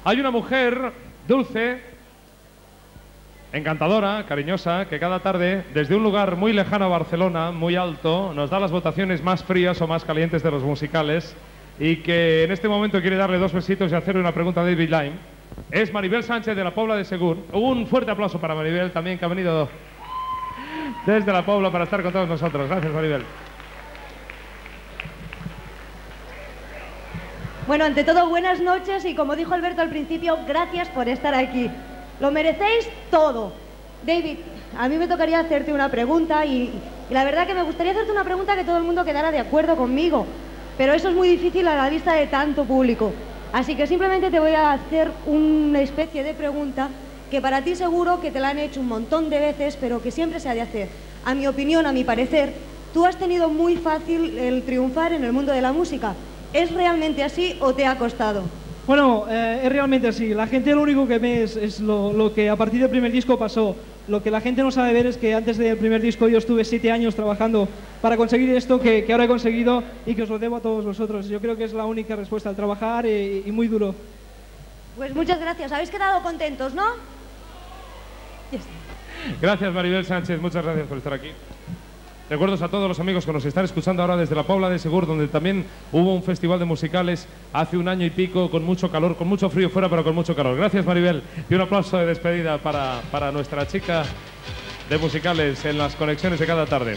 Hay una mujer dulce, encantadora, cariñosa, que cada tarde, desde un lugar muy lejano a Barcelona, muy alto, nos da las votaciones más frías o más calientes de los musicales y que en este momento quiere darle 2 besitos y hacerle una pregunta a David Lime. Es Maribel Sánchez de la Pobla de Segur. Un fuerte aplauso para Maribel también, que ha venido desde la Pobla para estar con todos nosotros. Gracias, Maribel. Bueno, ante todo, buenas noches y como dijo Alberto al principio, gracias por estar aquí. Lo merecéis todo. David, a mí me tocaría hacerte una pregunta y la verdad que me gustaría hacerte una pregunta que todo el mundo quedara de acuerdo conmigo, pero eso es muy difícil a la vista de tanto público. Así que simplemente te voy a hacer una especie de pregunta que para ti seguro que te la han hecho un montón de veces, pero que siempre se ha de hacer. A mi opinión, a mi parecer, tú has tenido muy fácil el triunfar en el mundo de la música. ¿Es realmente así o te ha costado? Bueno, es realmente así. La gente lo único que ve es lo que a partir del primer disco pasó. Lo que la gente no sabe ver es que antes del primer disco yo estuve 7 años trabajando para conseguir esto que ahora he conseguido y que os lo debo a todos vosotros. Yo creo que es la única respuesta al trabajar y muy duro. Pues muchas gracias. ¿Habéis quedado contentos, no? Gracias, Maribel Sánchez. Muchas gracias por estar aquí. Recuerdos a todos los amigos que nos están escuchando ahora desde la Pobla de Segur, donde también hubo un festival de musicales hace 1 año y pico, con mucho calor, con mucho frío fuera, pero con mucho calor. Gracias, Maribel. Y un aplauso de despedida para nuestra chica de musicales en las conexiones de cada tarde.